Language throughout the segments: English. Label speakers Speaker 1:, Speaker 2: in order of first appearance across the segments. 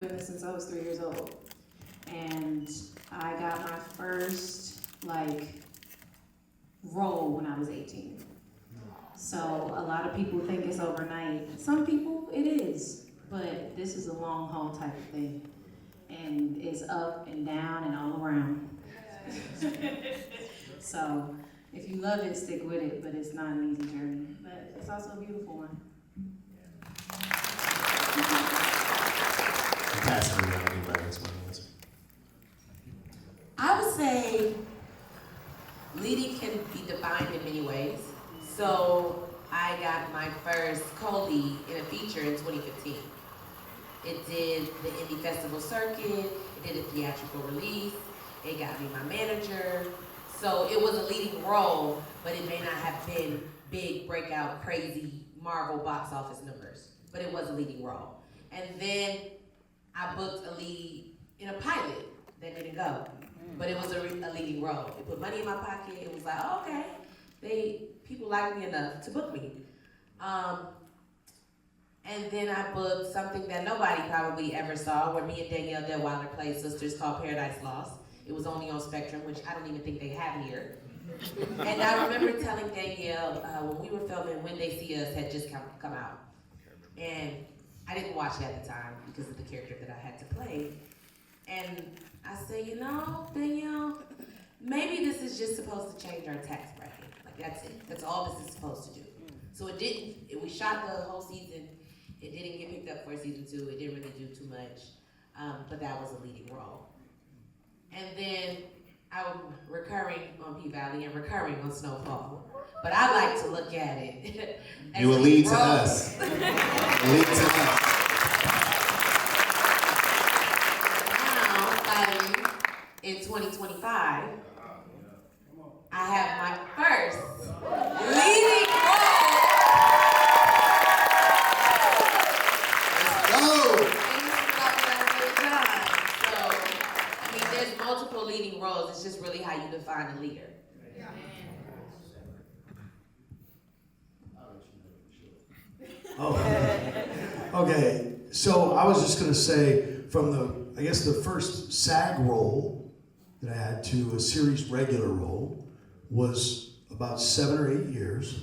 Speaker 1: been doing this since I was 3 years old. And I got my first, role when I was 18. So a lot of people think it's overnight. Some people, it is. But this is a long haul type of thing. And it's up and down and all around. So if you love it, stick with it. But it's not an easy journey. But it's also a beautiful one.
Speaker 2: I would say leading can be defined in many ways. So I got my first co-lead in a feature in 2015. It did the indie festival circuit, it did a theatrical release, it got me my manager. So it was a leading role, but it may not have been big, breakout, crazy Marvel box office numbers, but it was a leading role. And then I booked a lead in a pilot that didn't go, but it was a leading role. It put money in my pocket. It was like, oh, okay, people like me enough to book me. And then I booked something that nobody probably ever saw, where me and Danielle Delweiler played sisters, called Paradise Lost. It was only on Spectrum, which I don't even think they have here. And I remember telling Danielle, when we were filming When They See Us had just come out. And I didn't watch it at the time because of the character that I had to play. And I said, Danielle, maybe this is just supposed to change our tax bracket. Like, that's it. That's all this is supposed to do. So it didn't. We shot the whole season. It didn't get picked up for season 2. It didn't really do too much. But that was a leading role. And then I'm recurring on P-Valley and recurring on Snowfall. But I like to look at it.
Speaker 3: You will lead to us. Lead to us.
Speaker 2: Now, in 2025, I have my first leading role.
Speaker 3: Let's go.
Speaker 2: So, there's multiple leading roles. It's just really how you define a leader.
Speaker 4: Oh, okay. So I was just going to say, from the first SAG role that I had to a series regular role was about 7 or 8 years.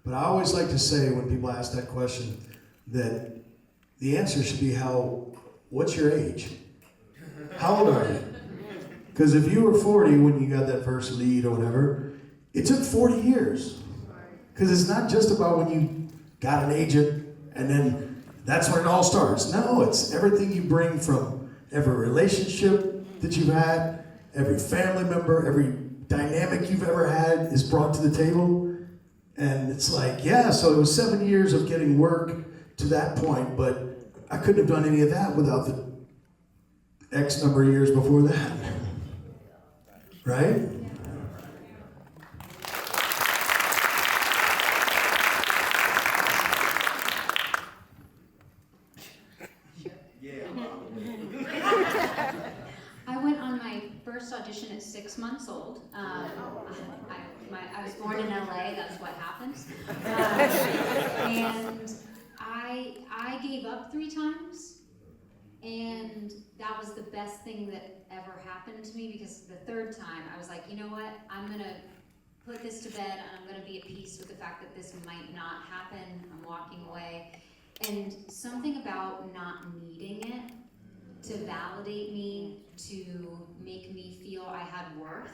Speaker 4: But I always like to say, when people ask that question, that the answer should be what's your age? How old are you? Because if you were 40 when you got that first lead or whatever, it took 40 years. Because it's not just about when you got an agent and then that's when it all starts. No, it's everything you bring from every relationship that you've had, every family member, every dynamic you've ever had is brought to the table. And it's like, so it was 7 years of getting work to that point, but I couldn't have done any of that without the X number of years before that. Right?
Speaker 5: I went on my first audition at 6 months old. I was born in LA, that's what happens. And I gave up 3 times. And that was the best thing that ever happened to me, because the 3rd time I was like, you know what, I'm gonna put this to bed and I'm gonna be at peace with the fact that this might not happen. I'm walking away. And something about not needing it to validate me, to make me feel I had worth,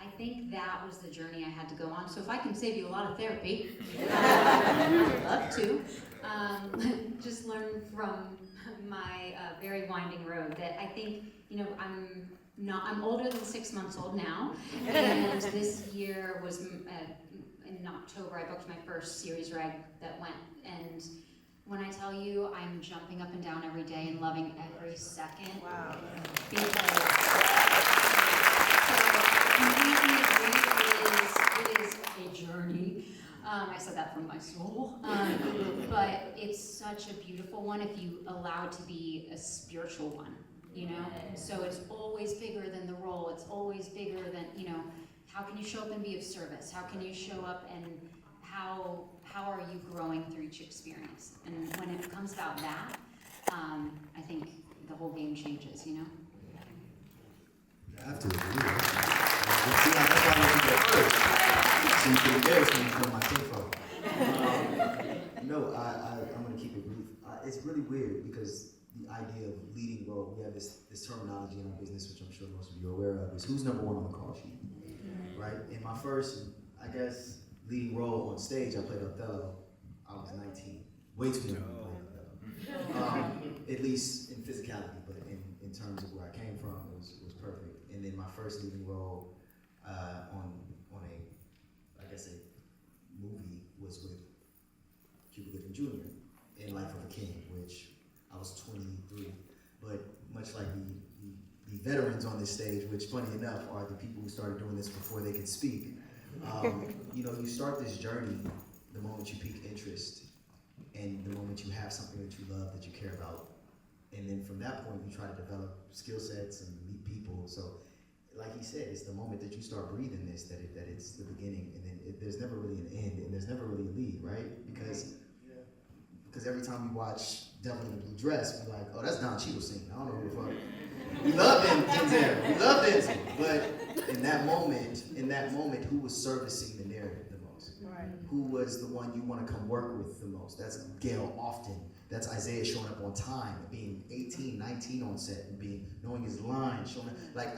Speaker 5: I think that was the journey I had to go on. So if I can save you a lot of therapy, I'd love to. Just learn from my very winding road that I think, I'm older than 6 months old now, and this year was in October I booked my first series reg that went, and when I tell you I'm jumping up and down every day and loving every second. Wow. Because it is a journey. I said that from my soul, but it's such a beautiful one if you allow it to be a spiritual one, So it's always bigger than the role. It's always bigger than, how can you show up and be of service? How can you show up and how are you growing through each experience? And when it comes about that, I think the whole game changes, you know?
Speaker 3: You have to agree. See, that's why I want to go first. So you can embarrass me from my info. No, I'm going to keep it brief. It's really weird because the idea of leading role, we have this terminology in our business, which I'm sure most of you are aware of, is who's number one on the call sheet, right? In my first, I guess, leading role on stage, I played Othello. I was 19. Way too young to play Othello. At least in physicality, but in terms of where I came from, it was perfect. And then my first leading role on a, I guess, a movie was with Cuba Gooding Jr. in Life of a King, which I was 23. But much like the veterans on this stage, which funny enough are the people who started doing this before they could speak, you know, you start this journey the moment you pique interest and the moment you have something that you love, that you care about. And then from that point, you try to develop skill sets and meet people. So, like he said, it's the moment that you start breathing this, that it's the beginning, and then there's never really an end, and there's never really a lead, right? Because every time we watch Devil in a Blue Dress, we're like, oh, that's Don Cheadle singing. I don't know who the fuck. We love Denzel. We love Denzel. But in that moment, who was servicing the narrative the most? Right. Who was the one you want to come work with the most? That's Gail often. That's Isiah showing up on time, being 18, 19 on set, and knowing his lines, showing up. Like,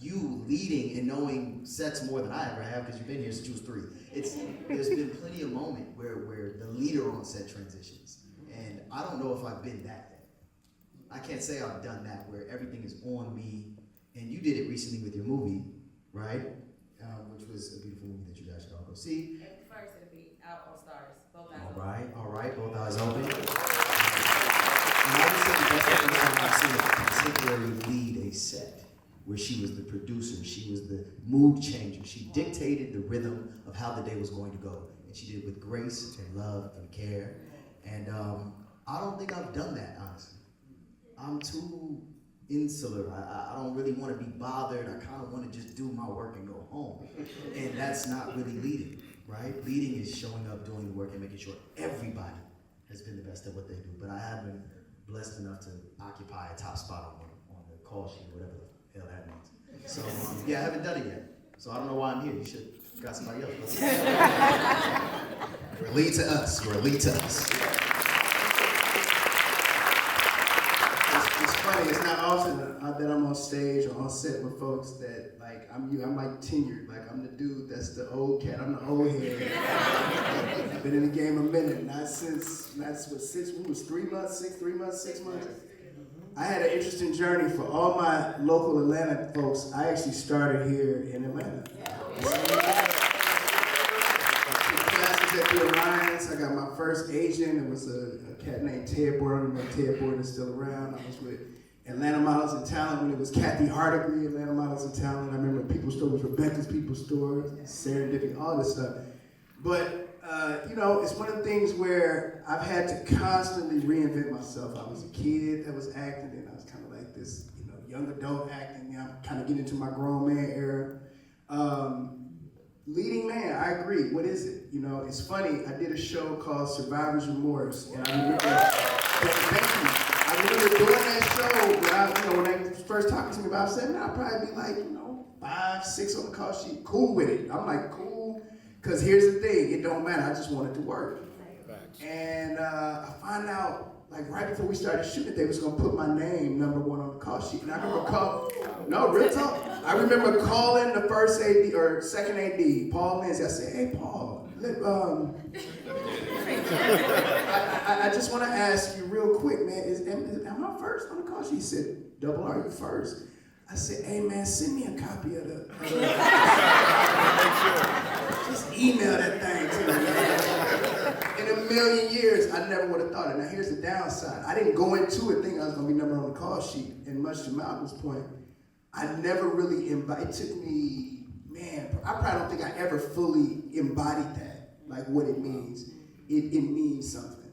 Speaker 3: you leading and knowing sets more than I ever have, because you've been here since you was 3. There's been plenty of moment where the leader on set transitions. And I don't know if I've been that yet. I can't say I've done that, where everything is on me. And you did it recently with your movie, right? Which was a beautiful movie that you guys should all go see.
Speaker 2: At first, it'll be out on Stars. Both eyes
Speaker 3: All right, both eyes open. And I would say the best time I've seen a contemporary lead a set, where she was the producer, she was the mood changer, she dictated the rhythm of how the day was going to go. And she did it with grace and love and care. And I don't think I've done that, honestly. I'm too insular. I don't really want to be bothered. I kind of want to just do my work and go home. And that's not really leading, right? Leading is showing up, doing the work, and making sure everybody has been the best at what they do. But I have been blessed enough to occupy a top spot on the call sheet, or whatever the hell that means. So, yeah, I haven't done it yet. So I don't know why I'm here. You should have got somebody else. You're a lead to us. You're a lead to us.
Speaker 6: It's funny, it's not often that I'm on stage or on set with folks that, like, I'm like tenured. Like, I'm the dude that's the old cat, I'm the old head. I've been in the game a minute, not since, we was 3 months, 6 months. I had an interesting journey. For all my local Atlanta folks, I actually started here in Atlanta. At the Alliance, I got my first agent. It was a cat named Ted Borden. Ted Borden is still around. I was with Atlanta Models and Talent when it was Kathy Hardigree, Atlanta Models and Talent. I remember People's Store was Rebecca's People's Store, Serendipity, all this stuff. But, you know, it's one of the things where I've had to constantly reinvent myself. I was a kid that was acting, and I was kind of like this, you know, young adult acting. Now I'm kind of getting into my grown man era. Leading man, I agree. What is it? You know, it's funny. I did a show called Survivor's Remorse, and I remember, I remember doing that show. When they first talking to me about it, I'd probably be like, 5, 6 on the call sheet. Cool with it. I'm like, cool, because here's the thing. It don't matter. I just want it to work. And I find out, like, right before we started shooting, they was gonna put my name #1 on the call sheet. And I remember real talk. I remember calling the first AD or second AD, Paul Lindsay. I said, hey, Paul, I just want to ask you real quick, man, am I first on the call sheet? He said, double R, you first. I said, hey, man, send me a copy of the just email that thing to me, man. In a million years, I never would have thought it. Now, here's the downside. I didn't go into it thinking I was going to be #1 on the call sheet. And much to Malcolm's point, I never really embodied. It took me, man, I probably don't think I ever fully embodied that, like what it means. It means something.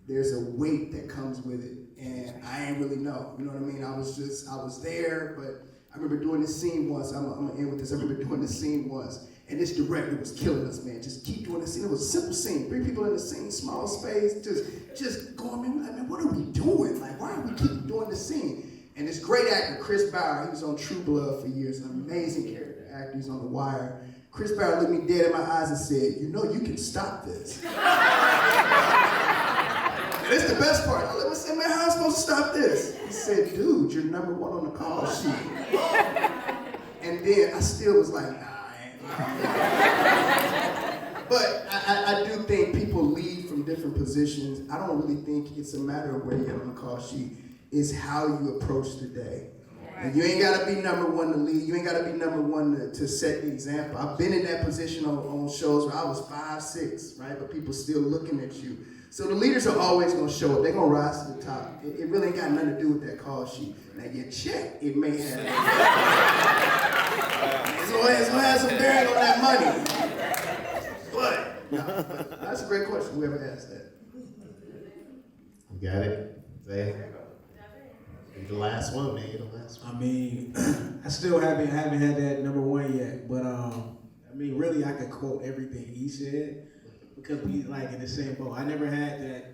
Speaker 6: There's a weight that comes with it, and I ain't really know. You know what I mean? I was there, but I remember doing this scene once. I'm gonna end with this. I remember doing this scene once, and this director was killing us, man. Just keep doing this scene. It was a simple scene. 3 people in the scene, small space, just going, man, what are we doing? Like, why do we keep doing this scene? And this great actor, Chris Bauer, he was on True Blood for years, an amazing character actor. He's on The Wire. Chris Bauer looked me dead in my eyes and said, you know you can stop this. And it's the best part. I was like, man, how am I supposed to stop this? He said, dude, you're number 1 on the call sheet. And then I still was like, nah, But I do think people lead from different positions. I don't really think it's a matter of where you get on the call sheet. It's how you approach the day. And you ain't gotta be number 1 to lead. You ain't gotta be number 1 to set the example. I've been in that position on shows where I was 5, 6, right? But people still looking at you. So the leaders are always gonna show up. They're gonna rise to the top. It really ain't got nothing to do with that call sheet. Now your check, it may have. It's gonna have some bearing on that money. But, no, that's a great question, whoever asked that.
Speaker 7: You got it? Zay? The last one, man. The last one.
Speaker 8: I mean, I still haven't had that number 1 yet, but I mean, really, I could quote everything he said because we like in the same boat. I never had that,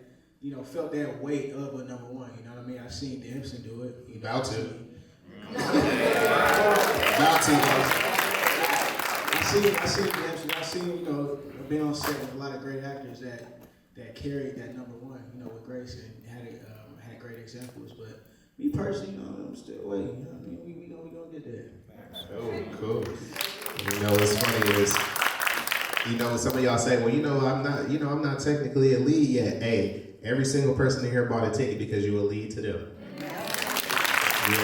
Speaker 8: felt that weight of a number 1. You know what I mean? I seen Dempsey do it.
Speaker 7: About to.
Speaker 8: About to. I seen Dempsey. I seen, I've been on set with a lot of great actors that carried that number 1, with grace and had great examples, but. Me personally, I'm still waiting. We gonna get there.
Speaker 7: Oh, cool. What's funny is, some of y'all say, well, I'm not technically a lead yet. Hey, every single person in here bought a ticket because you a lead to them. You're a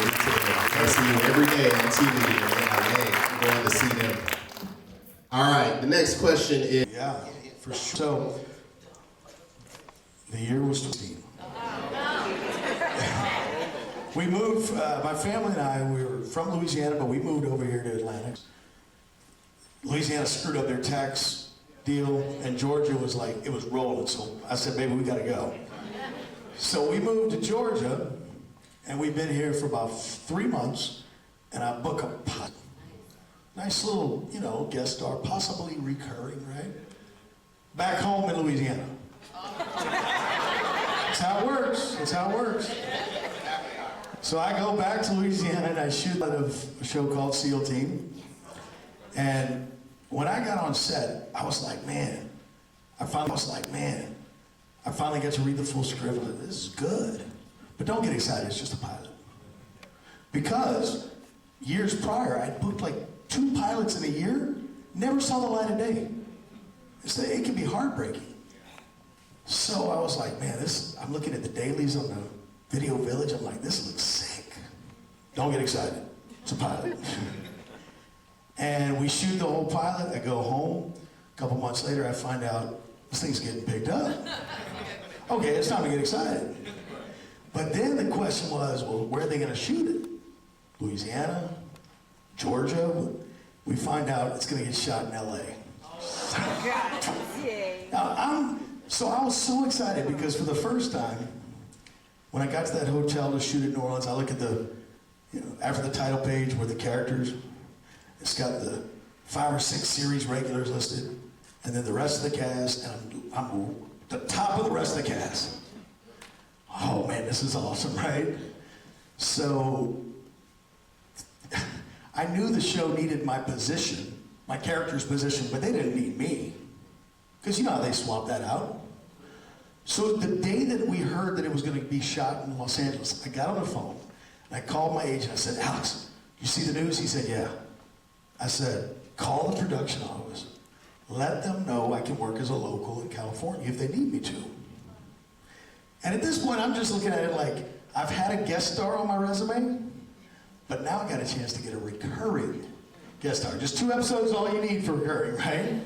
Speaker 7: lead to them. I see you every day on TV, and I'm going to see them. All right, the next question is.
Speaker 4: Yeah, for sure. So, the year was 20. We moved, my family and I, we were from Louisiana, but we moved over here to Atlanta. Louisiana screwed up their tax deal, and Georgia was like, it was rolling, so I said, baby, we gotta go. So we moved to Georgia, and we've been here for about 3 months, and I book a pot. Nice little, guest star, possibly recurring, right? Back home in Louisiana. That's how it works, that's how it works. So I go back to Louisiana and I shoot a show called SEAL Team. And when I got on set, I was like, man, I finally got to read the full script. I was like, this is good. But don't get excited, it's just a pilot. Because years prior, I'd booked like 2 pilots in a year, never saw the light of day. It can be heartbreaking. So I was like, man, I'm looking at the dailies on the Video Village, I'm like, this looks sick. Don't get excited, it's a pilot. And we shoot the whole pilot, I go home. A couple months later, I find out this thing's getting picked up. Okay, it's time to get excited. But then the question was, well, where are they gonna shoot it? Louisiana, Georgia? We find out it's gonna get shot in LA. Now, so I was so excited because for the first time, when I got to that hotel to shoot in New Orleans, I look at after the title page where the characters, it's got the 5 or 6 series regulars listed, and then the rest of the cast, and I'm the top of the rest of the cast. Oh man, this is awesome, right? So, I knew the show needed my position, my character's position, but they didn't need me. Because you know how they swapped that out. So the day that we heard that it was going to be shot in Los Angeles, I got on the phone, and I called my agent. I said, Alex, you see the news? He said, yeah. I said, call the production office. Let them know I can work as a local in California if they need me to. And at this point, I'm just looking at it like, I've had a guest star on my resume, but now I got a chance to get a recurring guest star. Just 2 episodes is all you need for recurring, right?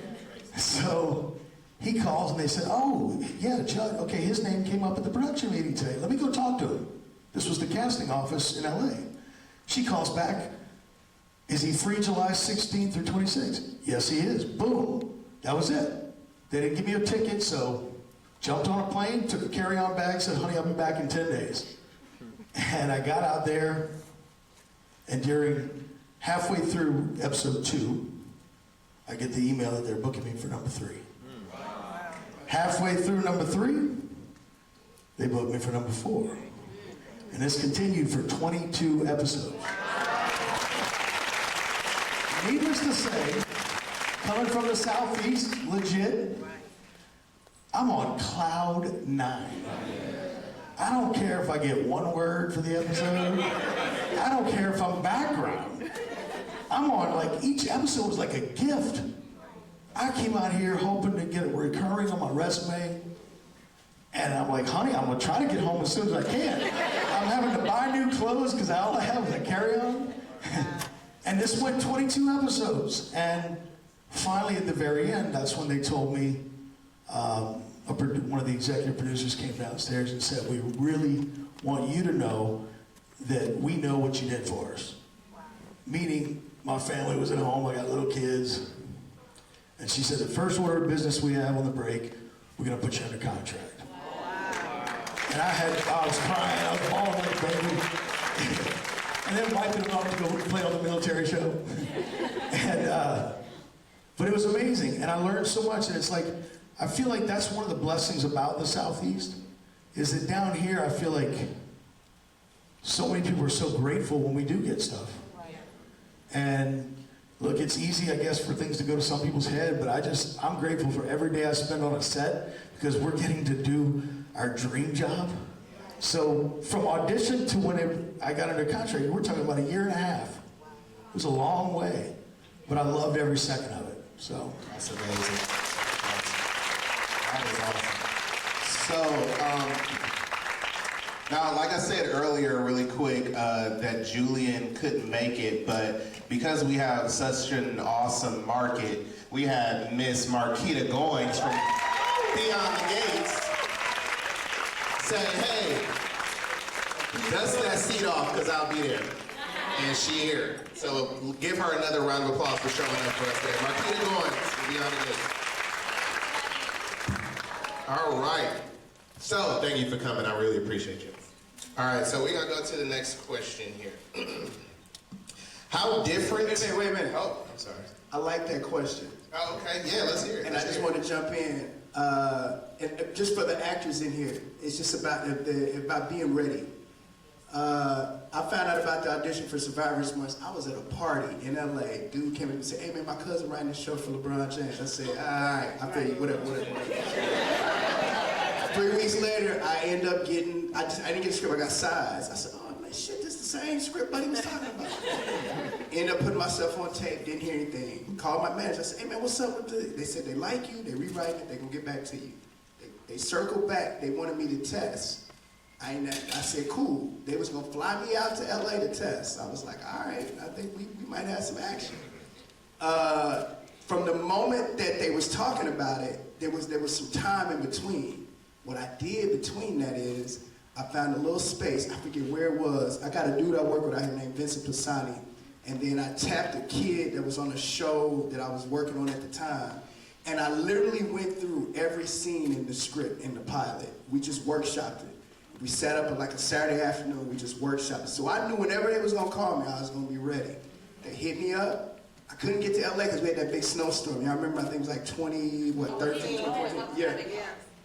Speaker 4: So he calls and they said, oh, yeah, Judd, okay, his name came up at the production meeting today. Let me go talk to him. This was the casting office in LA. She calls back, is he free July 16th through 26th? Yes, he is. Boom. That was it. They didn't give me a ticket, so jumped on a plane, took a carry-on bag, said, honey, I'll be back in 10 days. And I got out there, and halfway through episode 2, I get the email that they're booking me for number 3. Halfway through number 3, they booked me for number 4. And this continued for 22 episodes. Needless to say, coming from the Southeast, legit, I'm on cloud 9. I don't care if I get one word for the episode. I don't care if I'm background. I'm on, like, each episode was like a gift. I came out here hoping to get it recurring on my resume. And I'm like, honey, I'm gonna try to get home as soon as I can. I'm having to buy new clothes because all I have is a carry-on. And this went 22 episodes. And finally, at the very end, that's when they told me, one of the executive producers came downstairs and said, we really want you to know that we know what you did for us. Wow. Meaning, my family was at home, I got little kids. And she said, the first order of business we have on the break, we're gonna put you under contract. Wow. And I was crying, I was bawling like a baby. And then wiping them up to go play on the military show. And, but it was amazing, and I learned so much, and it's like, I feel like that's one of the blessings about the Southeast, is that down here, I feel like so many people are so grateful when we do get stuff. And look, it's easy, I guess, for things to go to some people's head, but I'm grateful for every day I spend on a set, because we're getting to do our dream job. So from audition to when I got under contract, we're talking about 1.5 years. It was a long way, but I loved every second of it, so.
Speaker 7: That's amazing. That is awesome. So, now, like I said earlier, really quick, that Julian couldn't make it, but because we have such an awesome market, we had Miss Marquita Goings from Beyond the Gates saying, hey, dust that seat off, because I'll be there. And she here. So give her another round of applause for showing up for us today. Marquita Goings from Beyond the Gates. All right. So, thank you for coming. I really appreciate you. All right, so we're going to go to the next question here. How different...
Speaker 6: Wait a minute.
Speaker 7: Oh, I'm sorry.
Speaker 6: I like that question.
Speaker 7: Oh, okay. Yeah, let's hear it.
Speaker 6: And I just want to jump in. And just for the actors in here, it's just about being ready. I found out about the audition for Survivor's Month. I was at a party in LA. Dude came in and said, hey man, my cousin writing this show for LeBron James. I said, all right, I feel you, whatever. 3 weeks later, I end up getting, I didn't get a script, I got sides. I said, oh man, shit, this is the same script Buddy was talking about. End up putting myself on tape, didn't hear anything. Called my manager, I said, hey man, what's up with this? They said they like you, they rewrite it, they gonna get back to you. They circled back, they wanted me to test. I said, cool. They was gonna fly me out to LA to test. I was like, all right, I think we might have some action. From the moment that they was talking about it, there was some time in between. What I did between that is, I found a little space, I forget where it was. I got a dude I work with out here named Vincent Pisani, and then I tapped a kid that was on a show that I was working on at the time. And I literally went through every scene in the script, in the pilot. We just workshopped it. We sat up at like a Saturday afternoon, we just workshopped it. So I knew whenever they was gonna call me, I was gonna be ready. They hit me up. I couldn't get to LA because we had that big snowstorm. Y'all remember, I think it was like 13, 2014? Yeah.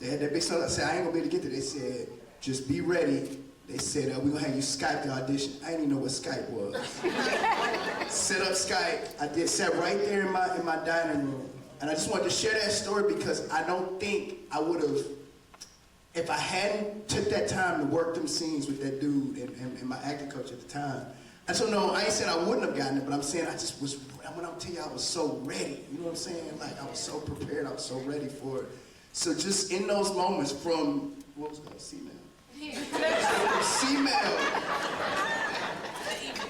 Speaker 6: They had that big snowstorm. I said, I ain't gonna be able to get there. They said, just be ready. They said, we're gonna have you Skype the audition. I didn't even know what Skype was. Set up Skype. I sat right there in my dining room. And I just wanted to share that story because I don't think I would have, if I hadn't took that time to work them scenes with that dude and my acting coach at the time. And so no, I ain't saying I wouldn't have gotten it, but I'm saying I just was, when I'm telling you I was so ready, you know what I'm saying? Like I was so prepared, I was so ready for it. So just in those moments from, what was it called, C-mail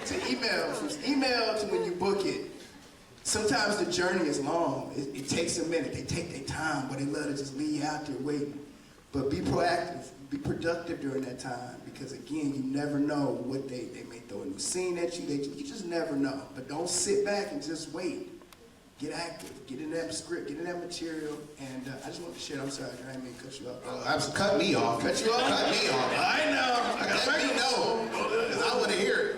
Speaker 6: to email, from email to when you book it. Sometimes the journey is long. It takes a minute. They take their time, but they love to just leave you out there waiting. But be proactive, be productive during that time, because again, you never know what they may throw a new scene at you. You just never know. But don't sit back and just wait. Get active, get in that script, get in that material, and I just want to share. I'm sorry, I didn't mean to cut you off.
Speaker 7: Cut me off.
Speaker 6: Cut you off?
Speaker 7: Cut me off.
Speaker 6: I know. I gotta
Speaker 7: let me know, because I want to hear it.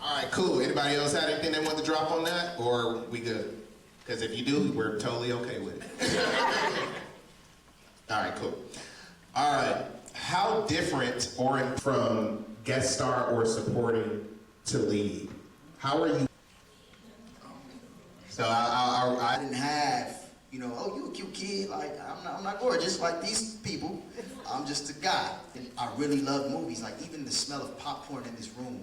Speaker 7: All right, cool. Anybody else had anything they want to drop on that, or we good? Because if you do, we're totally okay with it. All right, cool. All right. how different or from guest star or supporting to lead? How are you?
Speaker 3: So I didn't have, you know, oh, you a cute kid, like, I'm not gorgeous like these people. I'm just a guy. And I really love movies. Like, even the smell of popcorn in this room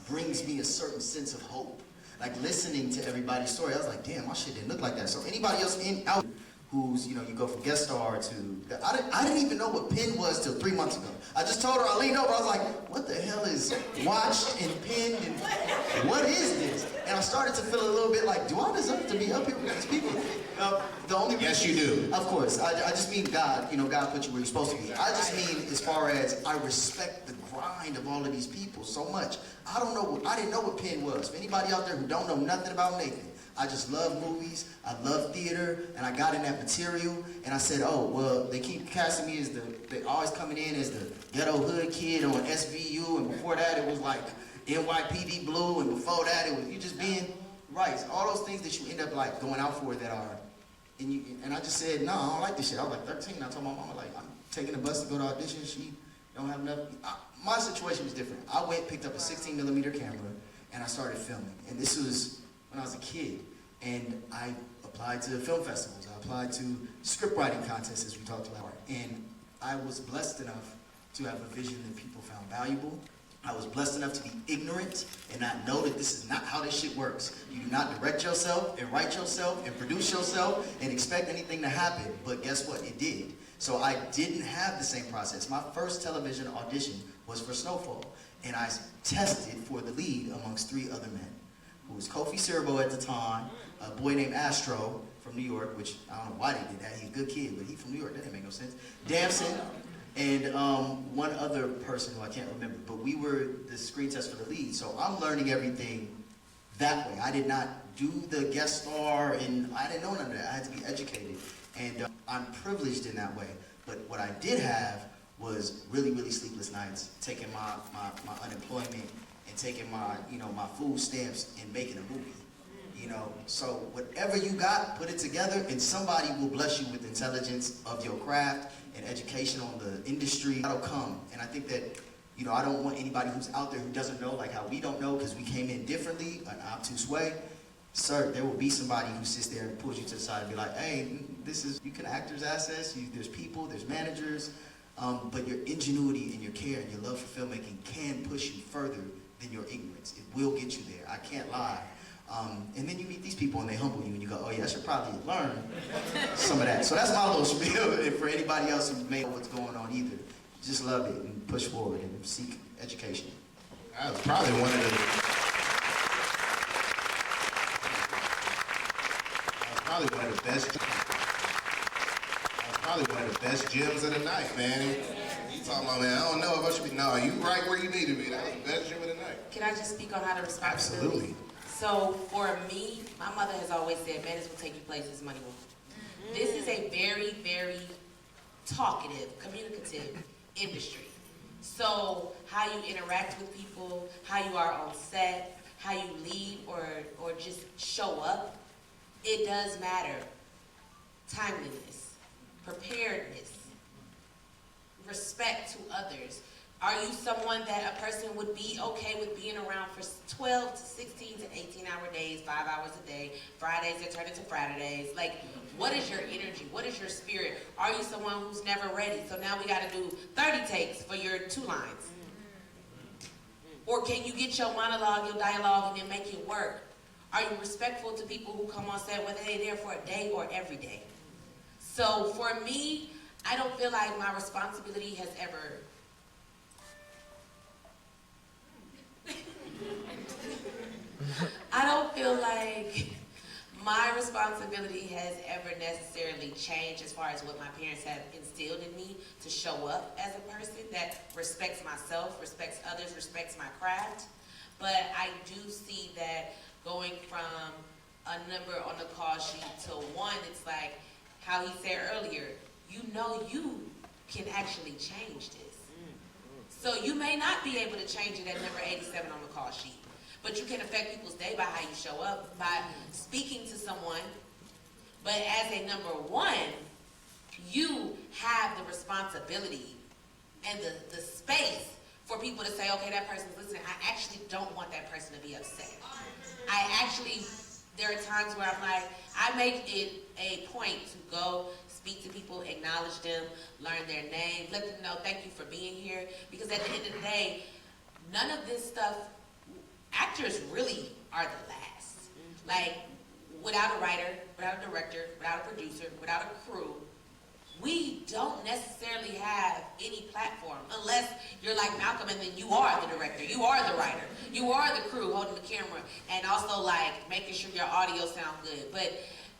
Speaker 3: brings me a certain sense of hope. Like, listening to everybody's story, I was like, damn, my shit didn't look like that. So anybody else out who's, you know, you go from guest star to, I didn't even know what pen was till 3 months ago. I just told her, I leaned over, I was like, what the hell is watched and pinned and what is this? And I started to feel a little bit like, do I deserve to be up here with these people? The only
Speaker 7: Yes, you do.
Speaker 3: Of course. I just mean God, you know, God put you where you're supposed to be. I just mean as far as I respect the grind of all of these people so much. I didn't know what pen was. For anybody out there who don't know nothing about Nathan, I just love movies, I love theater, and I got in that material, and I said, oh, well, they keep casting me as they always coming in as the ghetto hood kid on SVU, and before that it was like NYPD Blue, and before that it was you just being right. So all those things that you end up like going out for that are, and I just said, no, I don't like this shit. I was like 13, I told my mama, like, I'm taking the bus to go to audition, she don't have enough. My situation was different. I went, picked up a 16mm camera, and I started filming, and this was when I was a kid, and I applied to film festivals. I applied to script writing contests, as we talked about, and I was blessed enough to have a vision that people found valuable. I was blessed enough to be ignorant and not know that this is not how this shit works. You do not direct yourself and write yourself and produce yourself and expect anything to happen, but guess what? It did. So I didn't have the same process. My first television audition was for Snowfall, and I tested for the lead amongst 3 other men, who was Kofi Sirbo at the time, a boy named Astro from New York, which I don't know why they did that. He's a good kid, but he's from New York. That didn't make no sense. Damson, and one other person who I can't remember. But we were the screen test for the lead, so I'm learning everything that way. I did not do the guest star, and I didn't know none of that. I had to be educated, and I'm privileged in that way. But what I did have was really, really sleepless nights, taking my unemployment and taking my, you know, my food stamps and making a movie. You know, so whatever you got, put it together, and somebody will bless you with intelligence of your craft and education on the industry. That'll come, and I think that, you know, I don't want anybody who's out there who doesn't know, like how we don't know because we came in differently, an obtuse way. Sir, there will be somebody who sits there and pulls you to the side and be like, hey, you can act as assets, there's people, there's managers, but your ingenuity and your care and your love for filmmaking can push you further than your ignorance. It will get you there, I can't lie. And then you meet these people and they humble you and you go, oh yeah, I should probably learn some of that. So that's my little spiel, and for anybody else who may know what's going on either, just love it and push forward and seek education.
Speaker 7: That was probably one of the best gyms of the night, man. You talking about, man, I don't know if I should be, no, you right where you need to be. That was the best gym of the night.
Speaker 2: Can I just speak on how to responsibility?
Speaker 7: Absolutely.
Speaker 2: So for me, my mother has always said, manners will take you places money won't. This is a very, very talkative, communicative industry. So how you interact with people, how you are on set, how you lead or just show up, it does matter. Timeliness, preparedness, respect to others. Are you someone that a person would be okay with being around for 12 to 16 to 18-hour days, 5 hours a day, Fridays that turn into Fridays? Like, what is your energy? What is your spirit? Are you someone who's never ready? So now we got to do 30 takes for your 2 lines. Or can you get your monologue, your dialogue, and then make it work? Are you respectful to people who come on set, whether they're there for a day or every day? So for me, I don't feel like my responsibility has ever I don't feel like my responsibility has ever necessarily changed as far as what my parents have instilled in me to show up as a person that respects myself, respects others, respects my craft. But I do see that going from a number on the call sheet to 1, it's like how he said earlier, you know you can actually change this. So you may not be able to change it at number 87 on the call sheet, but you can affect people's day by how you show up, by speaking to someone. But as a number 1, you have the responsibility and the space for people to say, okay, that person's listening. I actually don't want that person to be upset. There are times where I'm like, I make it a point to go speak to people, acknowledge them, learn their name, let them know thank you for being here. Because at the end of the day, none of this stuff, actors really are the last. Like, without a writer, without a director, without a producer, without a crew, we don't necessarily have any platform unless you're like Malcolm and then you are the director, you are the writer, you are the crew holding the camera, and also like making sure your audio sounds good. But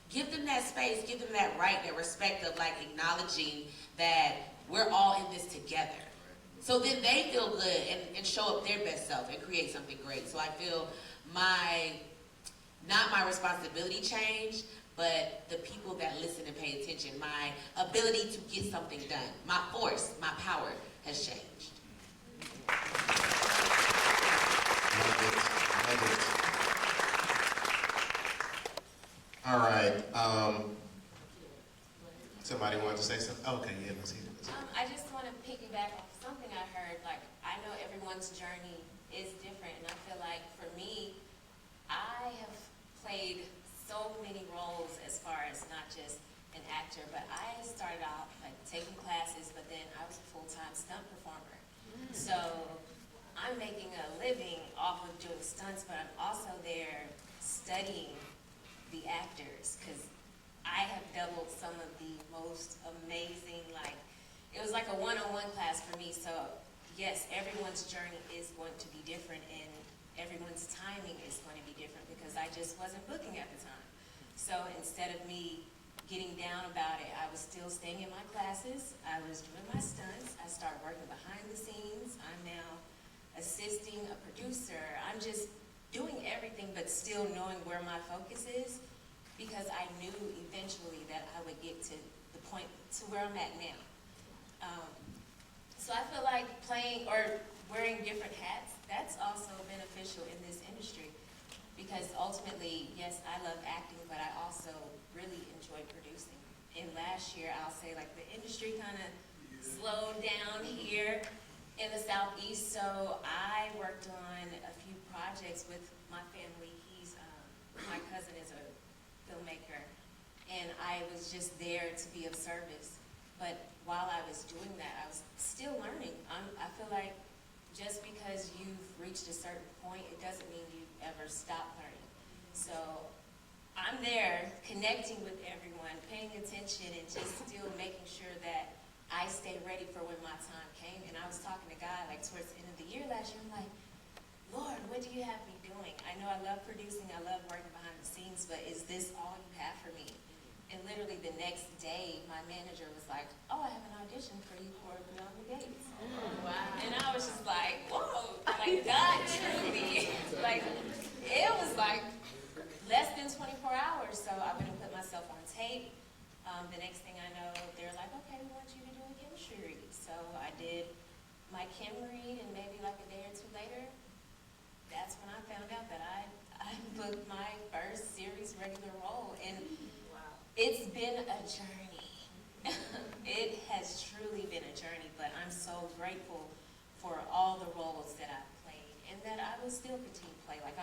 Speaker 2: give them that space, give them that right, that respect of like acknowledging that we're all in this together. So then they feel good and show up their best self and create something great. So I feel not my responsibility changed, but the people that listen and pay attention, my ability to get something done, my force, my power has changed.
Speaker 7: Love it. All right. Somebody wanted to say something? Okay, yeah, let's hear it.
Speaker 9: I just want to piggyback off something I heard. Like, I know everyone's journey is different, and I feel like for me, I have played so many roles as far as not just an actor, but I started off like taking classes, but then I was a full-time stunt performer. So I'm making a living off of doing stunts, but I'm also there studying the actors, because I have doubled some of the most amazing, like, it was like a one-on-one class for me. So yes, everyone's journey is going to be different, and everyone's timing is going to be different, because I just wasn't booking at the time. So instead of me getting down about it, I was still staying in my classes, I was doing my stunts, I started working behind the scenes, I'm now assisting a producer, I'm just doing everything but still knowing where my focus is, because I knew eventually that I would get to the point to where I'm at now. So I feel like playing or wearing different hats, that's also beneficial in this industry, because ultimately, yes, I love acting, but I also really enjoy producing. And last year, I'll say, like, the industry kind of slowed down here in the Southeast, so I worked on a few projects with my family. My cousin is a filmmaker, and I was just there to be of service. But while I was doing that, I was still learning. I feel like just because you've reached a certain point, it doesn't mean you ever stop learning. So I'm there connecting with everyone, paying attention, and just still making sure that I stay ready for when my time came. And I was talking to God, like, towards the end of the year last year, I'm like, Lord, what do you have me doing? I know I love producing, I love working behind the scenes, but is this all you have for me? And literally the next day, my manager was like, oh, I have an audition for you for Beyond the Gates. Wow. And I was just like, whoa, like, God truly, like, it was like less than 24 hours, so I went and put myself on tape. The next thing I know, they're like, okay, we want you to do a chemistry read. So I did my chem read, and maybe like a day or two later, that's when I found out that I booked my first series regular role. And it's been a journey. It has truly been a journey, but I'm so grateful for all the roles that I've played and that I will still continue to play. Like,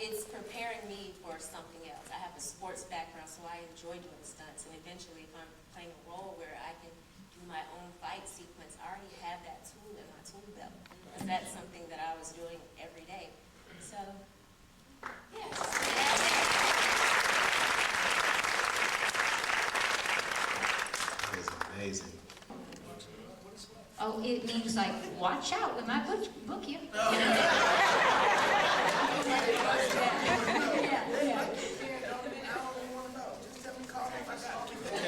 Speaker 9: it's preparing me for something else. I have a sports background, so I enjoy doing stunts, and eventually if I'm playing a role where I can do my own fight sequence, I already have that tool in my tool belt. And that's something that I was doing every day. So, yeah.
Speaker 7: That is amazing.
Speaker 5: Oh, it means like, watch out, we might book you.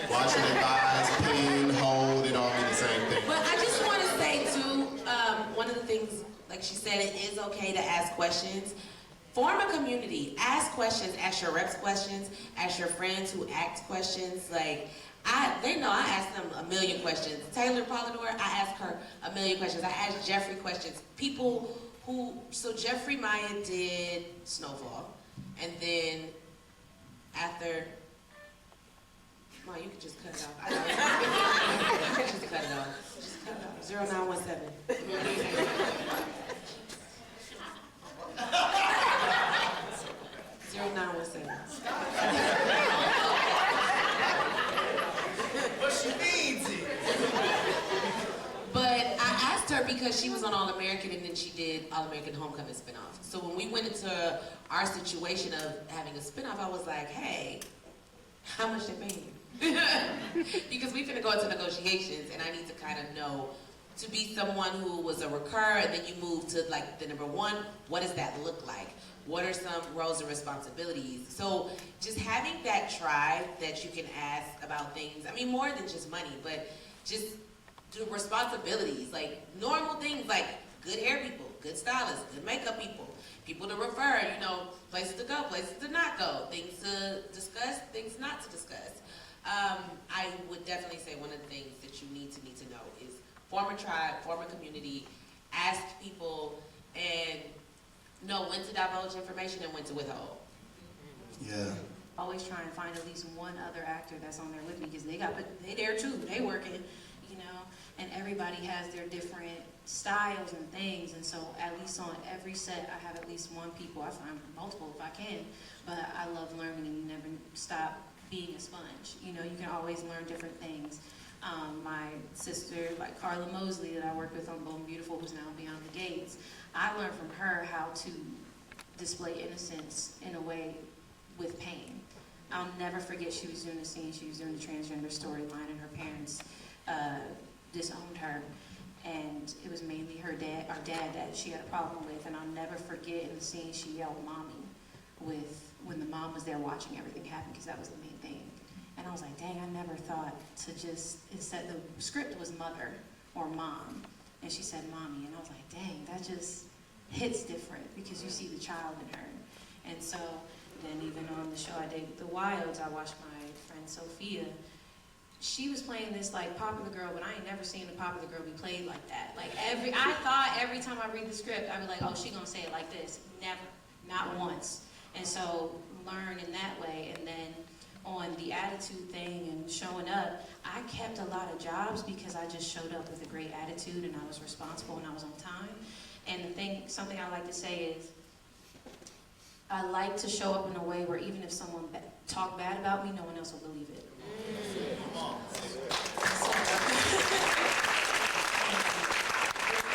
Speaker 7: Watch and advise, pin, hold, it all mean the same thing.
Speaker 2: But I just want to say too, one of the things, like she said, it is okay to ask questions. Form a community. Ask questions. Ask your reps questions. Ask your friends who act questions. Like, they know I ask them a million questions. Taylor Polidor, I ask her a million questions. I ask Jeffrey questions. People so Jeffrey Maya did Snowfall, and then after Well, you can just cut it off. I know. Just cut it off. Just cut it off. 0917. 0917.
Speaker 6: What she needs it.
Speaker 2: But I asked her because she was on All American and then she did All American Homecoming spinoff. So when we went into our situation of having a spinoff, I was like, hey, how much they paying you? Because we finna go into negotiations and I need to kind of know, to be someone who was a recur and then you move to like the number one, what does that look like? What are some roles and responsibilities? So just having that tribe that you can ask about things, I mean more than just money, but just the responsibilities, like normal things like good hair people, good stylists, good makeup people, people to refer, you know, places to go, places to not go, things to discuss, things not to discuss. I would definitely say one of the things that you need to know is form a tribe, form a community, ask people, and know when to divulge information and when to withhold.
Speaker 4: Yeah.
Speaker 1: Always try and find at least one other actor that's on there with me, because they there too, they working, you know, and everybody has their different styles and things, and so at least on every set I have at least one people. I find multiple if I can, but I love learning and you never stop being a sponge. You know, you can always learn different things. My sister, like Carla Mosley, that I worked with on Bold and Beautiful, who's now Beyond the Gates, I learned from her how to display innocence in a way with pain. I'll never forget, she was doing a scene, she was doing the transgender storyline, and her parents disowned her, and it was mainly our dad that she had a problem with, and I'll never forget in the scene she yelled "mommy" when the mom was there watching everything happen, because that was the main thing. And I was like, dang, I never thought to just, it said the script was mother or mom, and she said mommy, and I was like, dang, that just hits different because you see the child in her. And so then even on the show I did The Wilds, I watched my friend Sophia. She was playing this like popular girl, but I ain't never seen a popular girl be played like that. Like I thought every time I read the script, I'd be like, oh, she gonna say it like this. Never, not once. And so learn in that way. And then on the attitude thing and showing up, I kept a lot of jobs because I just showed up with a great attitude and I was responsible and I was on time. And something I like to say is, I like to show up in a way where even if someone talk bad about me, no one else will believe it.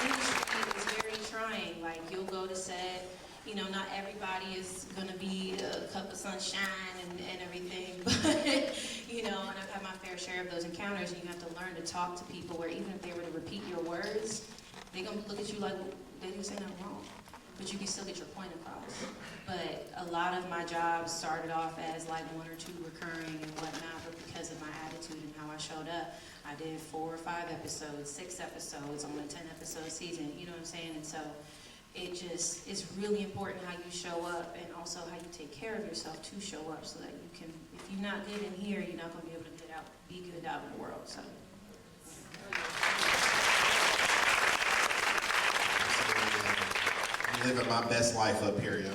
Speaker 1: The industry is very trying. Like, you'll go to set, you know, not everybody is gonna be a cup of sunshine and everything, but, you know, and I've had my fair share of those encounters, and you have to learn to talk to people where even if they were to repeat your words, they're gonna look at you like, they didn't say nothing wrong, but you can still get your point across. But a lot of my jobs started off as like 1 or 2 recurring and whatnot, but because of my attitude and how I showed up, I did 4 or 5 episodes, 6 episodes on a 10-episode season, you know what I'm saying? And so it's really important how you show up and also how you take care of yourself to show up, so that you can, if you're not good in here, you're not gonna be able to be good out in the world, so.
Speaker 7: I'm living my best life up here, yo.